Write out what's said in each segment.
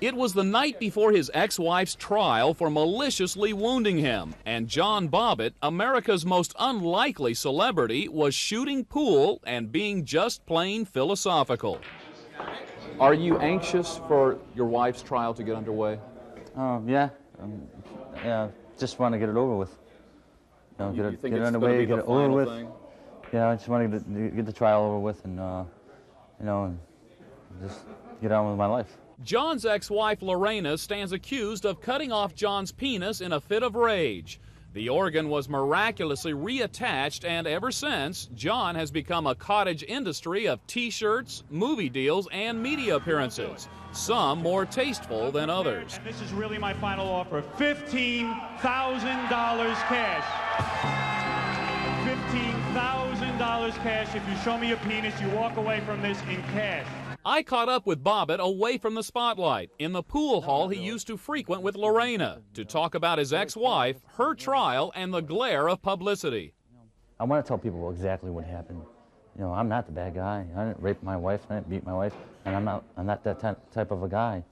It was the night before his ex-wife's trial for maliciously wounding him, and John Bobbitt, America's most unlikely celebrity, was shooting pool and being just plain philosophical. Are you anxious for your wife's trial to get underway? Yeah. Just want to get it over with. You think get it's it underway, get it the over final with. thing? Yeah, I just want to get the trial over with and, and just get on with my life. John's ex-wife Lorena stands accused of cutting off John's penis in a fit of rage. The organ was miraculously reattached, and ever since, John has become a cottage industry of T-shirts, movie deals, and media appearances, some more tasteful than others. And this is really my final offer, $15,000 cash. $15,000 cash. If you show me your penis, you walk away from this in cash. I caught up with Bobbitt away from the spotlight in the pool hall he used to frequent with Lorena to talk about his ex-wife, her trial, and the glare of publicity. I want to tell people exactly what happened. I'm not the bad guy. I didn't rape my wife. I didn't beat my wife, and I'm not that type of a guy.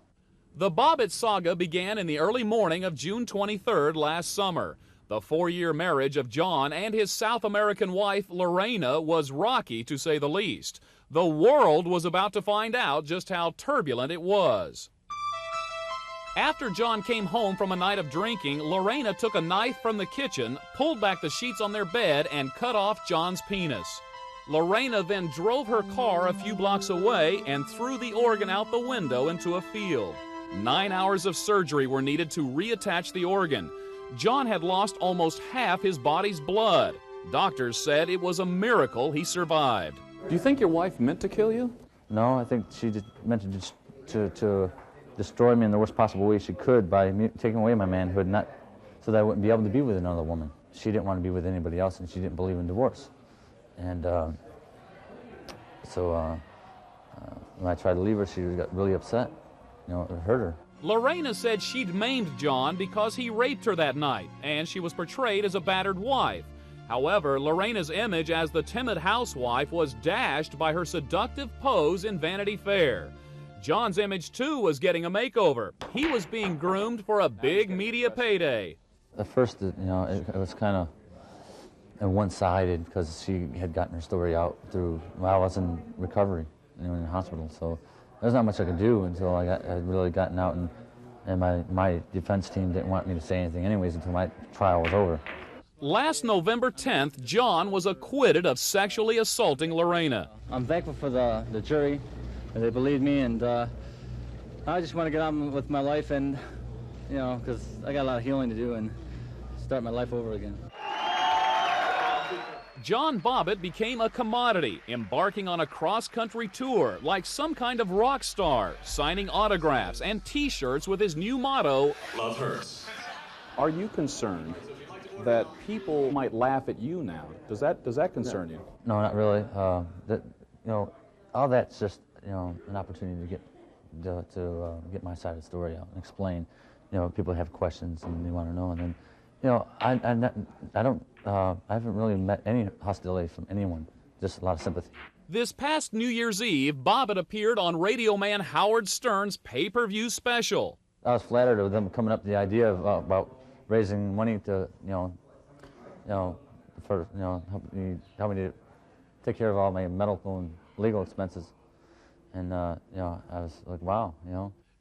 The Bobbitt saga began in the early morning of June 23rd last summer. The 4-year marriage of John and his South American wife, Lorena, was rocky, to say the least. The world was about to find out just how turbulent it was. After John came home from a night of drinking, Lorena took a knife from the kitchen, pulled back the sheets on their bed, and cut off John's penis. Lorena then drove her car a few blocks away and threw the organ out the window into a field. 9 hours of surgery were needed to reattach the organ. John had lost almost half his body's blood. Doctors said it was a miracle he survived. Do you think your wife meant to kill you? No, I think she just meant to destroy me in the worst possible way she could by taking away my manhood, not so that I wouldn't be able to be with another woman. She didn't want to be with anybody else, and she didn't believe in divorce. And when I tried to leave her, she got really upset. It hurt her. Lorena said she'd maimed John because he raped her that night, and she was portrayed as a battered wife. However, Lorena's image as the timid housewife was dashed by her seductive pose in Vanity Fair. John's image, too, was getting a makeover. He was being groomed for a big media payday. At first, it was kind of one-sided because she had gotten her story out while I was in recovery, in the hospital. So there's not much I could do until I had really gotten out, and my defense team didn't want me to say anything anyways until my trial was over. Last November 10th, John was acquitted of sexually assaulting Lorena. I'm thankful for the jury. They believed me, and I just want to get on with my life, and, because I got a lot of healing to do and start my life over again. John Bobbitt became a commodity, embarking on a cross-country tour like some kind of rock star, signing autographs and T-shirts with his new motto, "Love Hurts." Are you concerned that people might laugh at you now? Does that concern you? No, not really. All that's just an opportunity to get my side of the story out and explain. People have questions and they want to know, and then I haven't really met any hostility from anyone. Just a lot of sympathy. This past New Year's Eve, Bobbitt appeared on radio man Howard Stern's pay-per-view special. I was flattered with them coming up with the idea of about raising money to help me to take care of all my medical and legal expenses. And I was like, wow,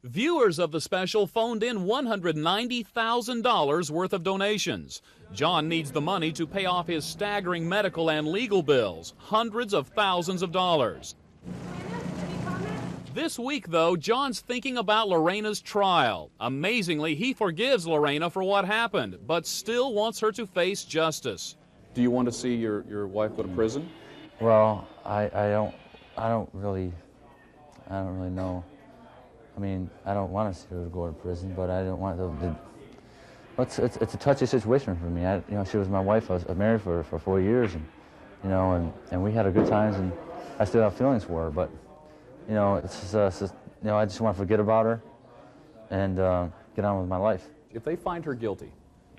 Viewers of the special phoned in $190,000 worth of donations. John needs the money to pay off his staggering medical and legal bills, hundreds of thousands of dollars. This week, though, John's thinking about Lorena's trial. Amazingly, he forgives Lorena for what happened, but still wants her to face justice. Do you want to see your wife go to prison? Well, I don't really know. I mean, I don't want to see her go to prison, but I don't want to. It's a touchy situation for me. She was my wife. I was married for 4 years, and we had a good times, and I still have feelings for her. But it's just, I just want to forget about her and get on with my life. If they find her guilty,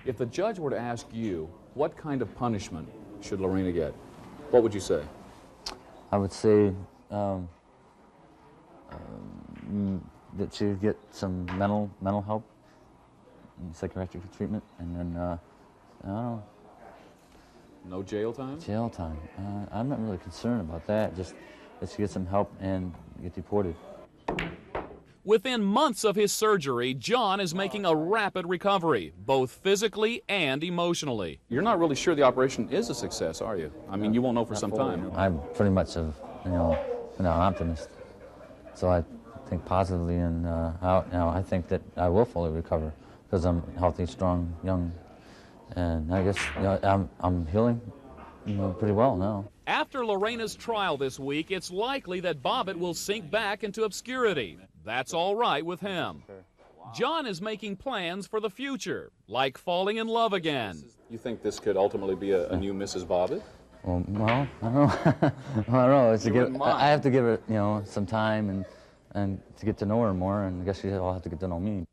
if the judge were to ask you, what kind of punishment should Lorena get, what would you say? I would say that she would get some mental help, and psychiatric treatment, and then I don't know. No jail time? Jail time. I'm not really concerned about that. Just that she gets some help and get deported. Within months of his surgery, John is making a rapid recovery, both physically and emotionally. You're not really sure the operation is a success, are you? I mean, you won't know for some time. I'm pretty much an optimist. So I think positively, and I think that I will fully recover because I'm healthy, strong, young, and I guess I'm healing pretty well now. After Lorena's trial this week, it's likely that Bobbitt will sink back into obscurity. That's all right with him. John is making plans for the future, like falling in love again. You think this could ultimately be a new Mrs. Bobbitt? Well, I don't know. I don't know. I have to give her, some time and to get to know her more, and I guess she'll have to get to know me.